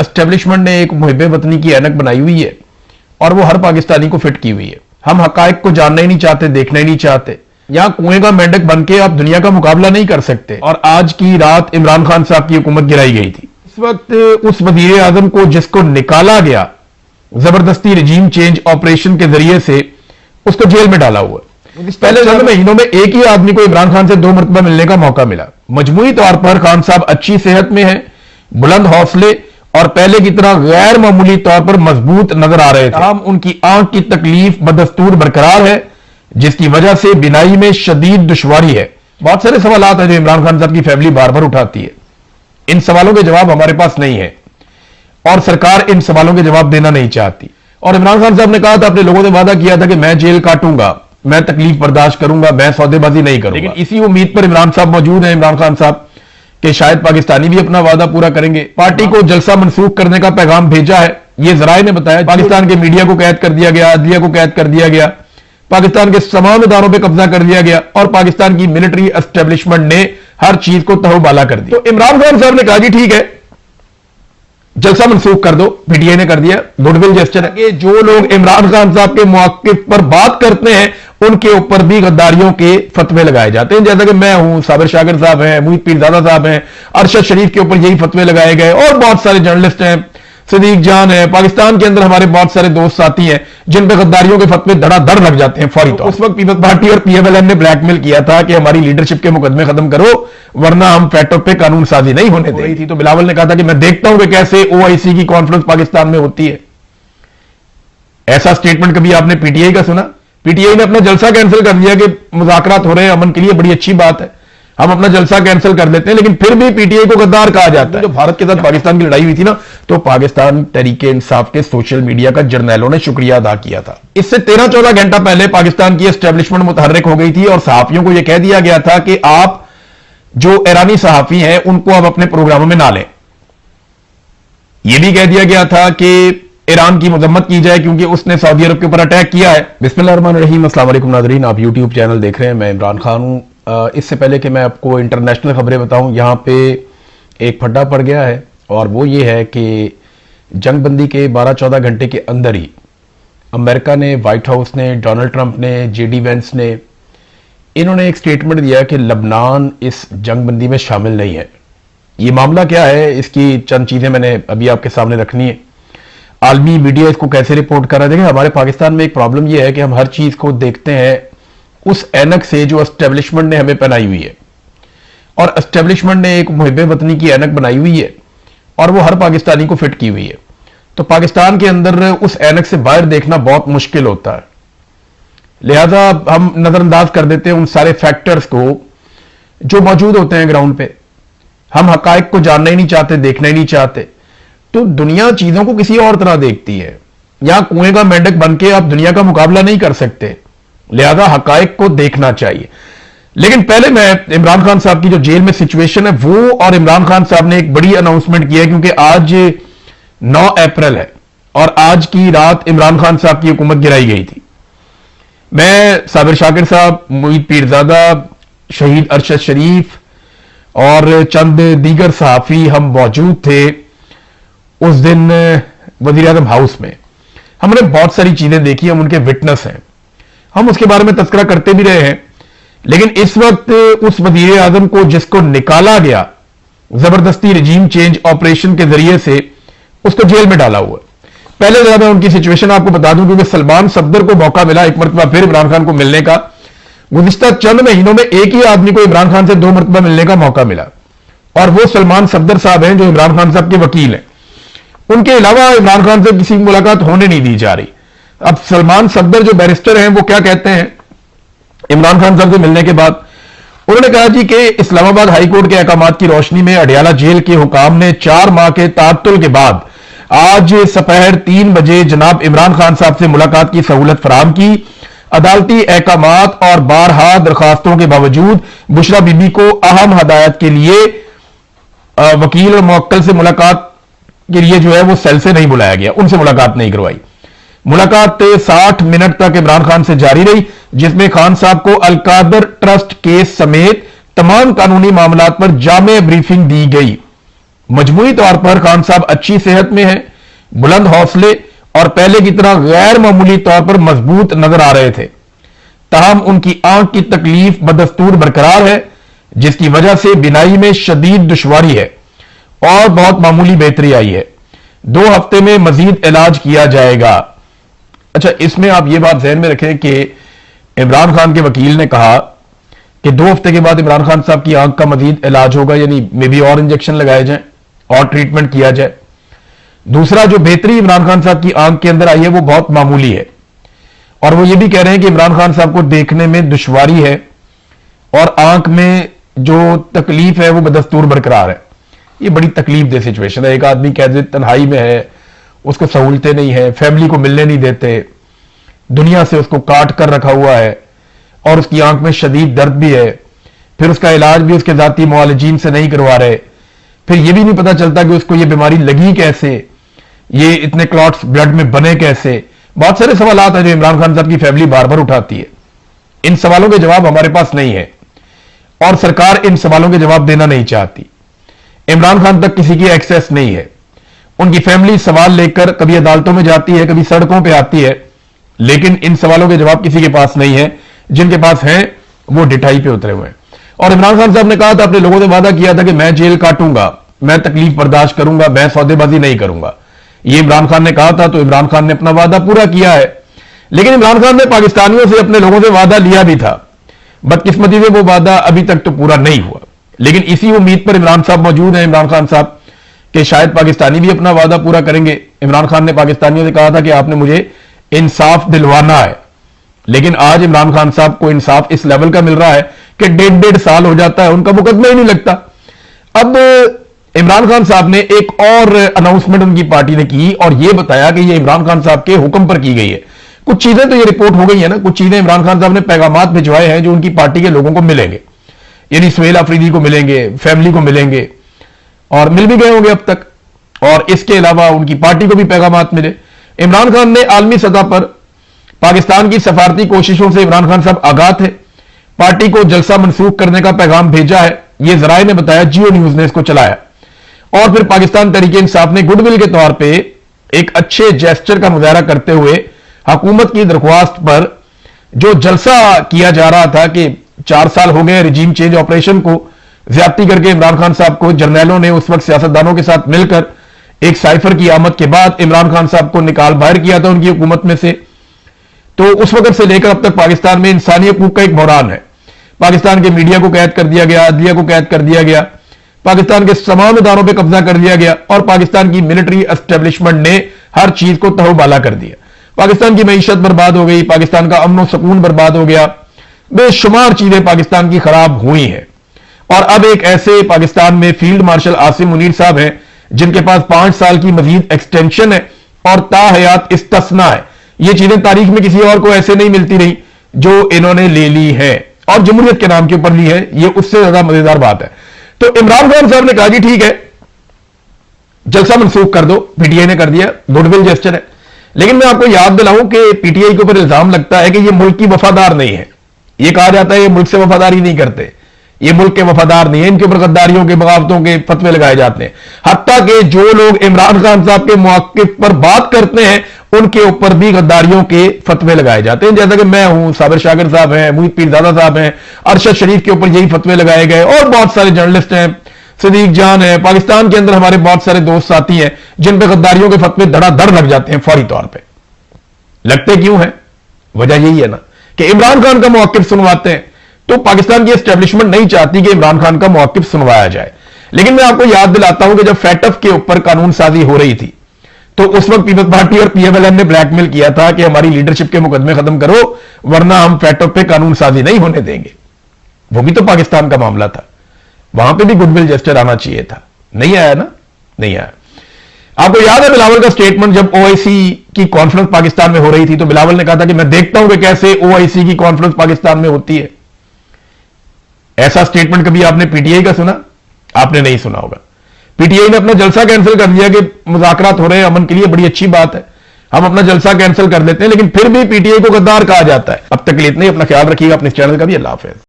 Establishment ने एक मुहिब वतनी की ऐनक बनाई हुई है और वो हर पाकिस्तानी को फिट की हुई है। हम हकायक को जानना ही नहीं चाहते, देखना ही नहीं चाहते। यहां कुएं का मेंढक बन के आप दुनिया का मुकाबला नहीं कर सकते। और आज की रात इमरान खान साहब की हुकूमत गिराई गई थी। इस वक्त उस वजीर आजम को जिसको निकाला गया जबरदस्ती रजीम चेंज ऑपरेशन के जरिए से, उसको जेल में डाला हुआ है। पहले चंद महीनों में एक ही आदमी को इमरान खान से 2 मरतबा मिलने का मौका मिला। मजमूई तौर पर खान साहब अच्छी सेहत में हैं, बुलंद हौसले और पहले की तरह गैर मामूली तौर पर मजबूत नजर आ रहे थे। हम उनकी आंख की तकलीफ बदस्तूर बरकरार है, जिसकी वजह से बिनाई में शदीद दुश्वारी है। बहुत सारे सवाल हैं जो इमरान खान साहब की फैमिली बार बार उठाती है। इन सवालों के जवाब हमारे पास नहीं है और सरकार इन सवालों के जवाब देना नहीं चाहती। और इमरान खान साहब ने कहा था, अपने लोगों ने वादा किया था कि मैं जेल काटूंगा, मैं तकलीफ बर्दाश्त करूंगा, मैं सौदेबाजी नहीं करूंगा। लेकिन इसी उम्मीद पर इमरान साहब मौजूद हैं, इमरान खान साहब, कि शायद पाकिस्तानी भी अपना वादा पूरा करेंगे। पार्टी को जलसा मनसूख करने का पैगाम भेजा है, यह जराए ने बताया। पाकिस्तान के मीडिया को कैद कर दिया गया, अदलिया को कैद कर दिया गया, पाकिस्तान के तमाम इदारों पर कब्जा कर दिया गया और पाकिस्तान की मिलिट्री एस्टेब्लिशमेंट ने हर चीज को तहबाला कर दिया। तो इमरान खान साहब ने कहा जी ठीक है, जलसा मनसूख कर दो। पीटीआई ने कर दिया, गुडविल जेस्चर है। जो लोग इमरान खान साहब के मौक़िफ़ पर बात करते हैं उनके ऊपर भी गद्दारियों के फतवे लगाए जाते हैं, जैसा कि मैं हूं, साबिर शाकिर साहब हैं, मोहित पीरजादा साहब हैं, अरशद शरीफ के ऊपर यही फतवे लगाए गए और बहुत सारे जर्नलिस्ट हैं, सदीक जान है। पाकिस्तान के अंदर हमारे बहुत सारे दोस्त साथी हैं जिन पे गद्दारियों के फतवे धड़ाधड़ लग जाते हैं फौरी तौर। उस वक्त पीपल्स पार्टी और पीएमएलएन ने ब्लैकमेल किया था कि हमारी लीडरशिप के मुकदमे खत्म करो वरना हम फैटो पे कानून साजी नहीं होने दे रही थी। तो बिलावल ने कहा था कि मैं देखता हूं कि कैसे ओआईसी की कॉन्फ्रेंस पाकिस्तान में होती है। ऐसा स्टेटमेंट कभी आपने पीटीआई का सुना? पीटीआई ने अपना जलसा कैंसिल कर दिया कि मुज़ाकरात हो रहे हैं अमन के लिए, बड़ी अच्छी बात है, हम अपना जलसा कैंसिल कर देते हैं। लेकिन फिर भी पीटीआई को गद्दार कहा जाता है। जो भारत के साथ पाकिस्तान की लड़ाई हुई थी ना, तो पाकिस्तान तहरीके इंसाफ के सोशल मीडिया का जर्नैलों ने शुक्रिया अदा किया था। इससे 13-14 घंटा पहले पाकिस्तान की एस्टेब्लिशमेंट मुतहर्रिक हो गई थी और सहाफियों को यह कह दिया गया था कि आप जो ईरानी सहाफी हैं उनको आप अपने प्रोग्रामों में ना लें। यह भी कह दिया गया था कि ईरान की मजम्मत की जाए क्योंकि उसने सऊदी अरब के ऊपर अटैक किया है। बिस्मिल्लाहिर्रहमानिर्रहीम, अस्सलाम वालेकुम नाज़रीन, आप यूट्यूब चैनल देख रहे हैं, मैं इमरान खान हूं। इससे पहले कि मैं आपको इंटरनेशनल खबरें बताऊं, यहाँ पे एक फड्डा पड़ गया है और वो ये है कि जंगबंदी के 12-14 घंटे के अंदर ही अमेरिका ने, वाइट हाउस ने, डोनाल्ड ट्रंप ने, जेडी वेंस ने, इन्होंने एक स्टेटमेंट दिया कि लबनान इस जंगबंदी में शामिल नहीं है। ये मामला क्या है, इसकी चंद चीज़ें मैंने अभी आपके सामने रखनी है। आलमी मीडिया इसको कैसे रिपोर्ट कर रहा है? देखिए, हमारे पाकिस्तान में एक प्रॉब्लम यह है कि हम हर चीज़ को देखते हैं उस ऐनक से जो एस्टेब्लिशमेंट ने हमें पहनाई हुई है। और एस्टेब्लिशमेंट ने एक मुहिब वतनी की ऐनक बनाई हुई है और वो हर पाकिस्तानी को फिट की हुई है। तो पाकिस्तान के अंदर उस ऐनक से बाहर देखना बहुत मुश्किल होता है, लिहाजा हम नजरअंदाज कर देते हैं उन सारे फैक्टर्स को जो मौजूद होते हैं ग्राउंड पे। हम हकायक को जानना ही नहीं चाहते, देखना ही नहीं चाहते। तो दुनिया चीजों को किसी और तरह देखती है। यहां कुएं का मेंढक बन के आप दुनिया का मुकाबला नहीं कर सकते, लिहाजा हकायक को देखना चाहिए। लेकिन पहले मैं इमरान खान साहब की जो जेल में सिचुएशन है वो, और इमरान खान साहब ने एक बड़ी अनाउंसमेंट की है क्योंकि आज 9 अप्रैल है और आज की रात इमरान खान साहब की हुकूमत गिराई गई थी। मैं, साबिर शाकिर साहब, मोहित पीरजादा, शहीद अरशद शरीफ और चंद दीगर सहाफी हम मौजूद थे उस दिन वजीर आज़म हाउस में। हमने बहुत सारी चीजें देखी, हम उनके विटनेस हैं, हम उसके बारे में तस्करा करते भी रहे हैं। लेकिन इस वक्त उस वजीर आजम को जिसको निकाला गया जबरदस्ती रजीम चेंज ऑपरेशन के जरिए से, उसको जेल में डाला हुआ है। पहले जरा मैं उनकी सिचुएशन आपको बता दूं क्योंकि सलमान सफदर को मौका मिला एक मरतबा फिर इमरान खान को मिलने का। गुज़िश्ता चंद महीनों में एक ही आदमी को इमरान खान से 2 मरतबा मिलने का मौका मिला और वो सलमान सफदर साहब हैं जो इमरान खान साहब के वकील हैं। उनके अलावा इमरान खान से किसी की मुलाकात होने नहीं दी जा रही। अब सलमान सफदर जो बैरिस्टर हैं वो क्या कहते हैं इमरान खान साहब से मिलने के बाद? उन्होंने कहा जी कि इस्लामाबाद हाई कोर्ट के अहकामात की रोशनी में अडियाला जेल के हुकाम ने 4 माह के ताअत्तुल के बाद आज सपहर 3 बजे जनाब इमरान खान साहब से मुलाकात की सहूलत फराहम की। अदालती अहकामात और बारहा दरखास्तों के बावजूद बुशरा बीबी को अहम हदायत के लिए वकील और मुवक्किल से मुलाकात के लिए जो है वो सेल से नहीं बुलाया गया, उनसे मुलाकात नहीं करवाई। मुलाकात 60 मिनट तक इमरान खान से जारी रही, जिसमें खान साहब को अलकादर ट्रस्ट केस समेत तमाम कानूनी मामलात पर जामे ब्रीफिंग दी गई। मजमूई तौर पर खान साहब अच्छी सेहत में हैं, बुलंद हौसले और पहले की तरह गैर मामूली तौर पर मजबूत नजर आ रहे थे। ताहम उनकी आंख की तकलीफ बदस्तूर बरकरार है, जिसकी वजह से बिनाई में शदीद दुश्वारी है और बहुत मामूली बेहतरी आई है। 2 हफ्ते में मजीद इलाज किया जाएगा। अच्छा, इसमें आप ये बात ध्यान में रखें कि इमरान खान के वकील ने कहा कि 2 हफ्ते के बाद इमरान खान साहब की आंख का मजीद इलाज होगा, यानी मे बी और इंजेक्शन लगाए जाएं और ट्रीटमेंट किया जाए। दूसरा, जो बेहतरी इमरान खान साहब की आंख के अंदर आई है वो बहुत मामूली है, और वो ये भी कह रहे हैं कि इमरान खान साहब को देखने में दुश्वारी है और आंख में जो तकलीफ है वो बदस्तूर बरकरार है। ये बड़ी तकलीफ दे सिचुएशन है। एक आदमी कैद तन्हाई में है, उसको सहूलतें नहीं है, फैमिली को मिलने नहीं देते, दुनिया से उसको काट कर रखा हुआ है और उसकी आंख में शदीद दर्द भी है। फिर उसका इलाज भी उसके जाती मुआलिजीन से नहीं करवा रहे। फिर यह भी नहीं पता चलता कि उसको ये बीमारी लगी कैसे, ये इतने क्लॉट्स ब्लड में बने कैसे। बहुत सारे सवाल हैं जो इमरान खान साहब की फैमिली बार बार उठाती है। इन सवालों के जवाब हमारे पास नहीं है और सरकार इन सवालों के जवाब देना नहीं चाहती। इमरान खान तक किसी की एक्सेस नहीं है। उनकी फैमिली सवाल लेकर कभी अदालतों में जाती है, कभी सड़कों पर आती है, लेकिन इन सवालों के जवाब किसी के पास नहीं है। जिनके पास हैं वो डिठाई पे उतरे हुए हैं। और इमरान खान साहब ने कहा था, अपने लोगों से वादा किया था कि मैं जेल काटूंगा, मैं तकलीफ बर्दाश्त करूंगा, मैं सौदेबाजी नहीं करूंगा। ये इमरान खान ने कहा था, तो इमरान खान ने अपना वादा पूरा किया है। लेकिन इमरान खान ने पाकिस्तानियों से, अपने लोगों से वादा लिया भी था। बदकिस्मती से वो वादा अभी तक तो पूरा नहीं हुआ। लेकिन इसी उम्मीद पर इमरान साहब मौजूद हैं, इमरान खान साहब, कि शायद पाकिस्तानी भी अपना वादा पूरा करेंगे। इमरान खान ने पाकिस्तानियों से कहा था कि आपने मुझे इंसाफ दिलवाना है, लेकिन आज इमरान खान साहब को इंसाफ इस लेवल का मिल रहा है कि 1.5 साल हो जाता है, उनका मुकदमा ही नहीं लगता। अब इमरान खान साहब ने एक और अनाउंसमेंट उनकी पार्टी ने की और यह बताया कि यह इमरान खान साहब के हुक्म पर की गई है। कुछ चीजें तो ये रिपोर्ट हो गई है ना, कुछ चीजें इमरान खान साहब ने पैगामात भिजवाए हैं जो उनकी पार्टी के लोगों को मिलेंगे, यानी सुहेल अफरीदी को मिलेंगे, फैमिली को मिलेंगे, और मिल भी गए होंगे अब तक। और इसके अलावा उनकी पार्टी को भी पैगामात मिले। इमरान खान ने आलमी सतह पर पाकिस्तान की सफारती कोशिशों से इमरान खान साहब आगाह थे, पार्टी को जलसा मनसूख करने का पैगाम भेजा है। यह जराए ने बताया, जियो न्यूज ने इसको चलाया। और फिर पाकिस्तान तहरीक इंसाफ ने गुडविल के तौर पे एक अच्छे जेस्चर का मुजाहरा करते हुए हुकूमत की दरख्वास्त पर जो जलसा किया जा रहा था कि 4 साल हो गए रिजीम चेंज ऑपरेशन को, ज्यादती करके इमरान खान साहब को जर्नैलों ने उस वक्त सियासतदानों के साथ मिलकर एक साइफर की आमद के बाद इमरान खान साहब को निकाल बाहर किया था उनकी हुकूमत में से। तो उस वक्त से लेकर अब तक पाकिस्तान में इंसानी हकूक का एक बहरान है। पाकिस्तान के मीडिया को कैद कर दिया गया, अदलिया को कैद कर दिया गया, पाकिस्तान के तमाम इदारों पर कब्जा कर दिया गया और पाकिस्तान की मिलिट्री एस्टेब्लिशमेंट ने हर चीज को तहोबाला कर दिया। पाकिस्तान की मईशत बर्बाद हो गई, पाकिस्तान का अमन और सुकून बर्बाद हो गया, बेशुमार चीजें पाकिस्तान की खराब हुई हैं। और अब एक ऐसे पाकिस्तान में फील्ड मार्शल आसिम मुनीर साहब हैं जिनके पास 5 साल की मजीद एक्सटेंशन है और ताहयात इस्तिस्ना है। ये चीजें तारीख में किसी और को ऐसे नहीं मिलती रही जो इन्होंने ले ली है और जमहूरियत के नाम के ऊपर ली है। ये उससे ज्यादा मजेदार बात है। तो इमरान खान साहब ने कहा जी ठीक है, जलसा मनसूख कर दो, पीटीआई ने कर दिया, गुडविल जेस्चर है। लेकिन मैं आपको याद दिलाऊं कि पीटीआई के ऊपर इल्जाम लगता है कि ये मुल्क की वफादार नहीं है। ये कहा जाता है ये मुल्क से वफादारी नहीं करते, ये मुल्क के वफादार नहीं है, इनके ऊपर गद्दारियों के, बगावतों के फतवे लगाए जाते हैं। हत्ता कि जो लोग इमरान खान साहब के मौक़िफ़ पर बात करते हैं उनके ऊपर भी गद्दारियों के फतवे लगाए जाते हैं। जैसा कि मैं हूं, साबिर शाकिर साहब हैं, मुहीद पीरजादा साहब हैं, अरशद शरीफ के ऊपर यही फतवे लगाए गए और बहुत सारे जर्नलिस्ट हैं, सदीक जान है। पाकिस्तान के अंदर हमारे बहुत सारे दोस्त साथी हैं जिन पर गद्दारियों के फतवे धड़ाधड़ लग जाते हैं फौरी तौर पर। लगते क्यों हैं? वजह यही है ना कि इमरान खान का मौक़िफ़ सुनवाते हैं, तो पाकिस्तान की एस्टेब्लिशमेंट नहीं चाहती कि इमरान खान का मौक़िफ़ सुनवाया जाए। लेकिन मैं आपको याद दिलाता हूं कि जब फैटफ के ऊपर कानून साजी हो रही थी तो उस वक्त पीपल्स पार्टी और पीएमएलएन ने ब्लैकमेल किया था कि हमारी लीडरशिप के मुकदमे खत्म करो वरना हम फैटफ पे कानून साजी नहीं होने देंगे। वो भी तो पाकिस्तान का मामला था, वहां पे भी गुडविल जेस्चर आना चाहिए था। नहीं आया ना, नहीं आया। आपको याद है बिलावल का स्टेटमेंट जब ओआईसी की कॉन्फ्रेंस पाकिस्तान में हो रही थी तो बिलावल ने कहा था कि मैं देखता हूं कि कैसे ओआईसी की कॉन्फ्रेंस पाकिस्तान में होती है। ऐसा स्टेटमेंट कभी आपने पीटीआई का सुना? आपने नहीं सुना होगा। पीटीआई ने अपना जलसा कैंसिल कर दिया कि मुज़ाकरात हो रहे हैं अमन के लिए, बड़ी अच्छी बात है, हम अपना जलसा कैंसिल कर देते हैं, लेकिन फिर भी पीटीआई को गद्दार कहा जाता है। अब तक के लिए इतना ही। अपना ख्याल रखिएगा, अपने चैनल का भी। अल्लाह हाफ़िज़।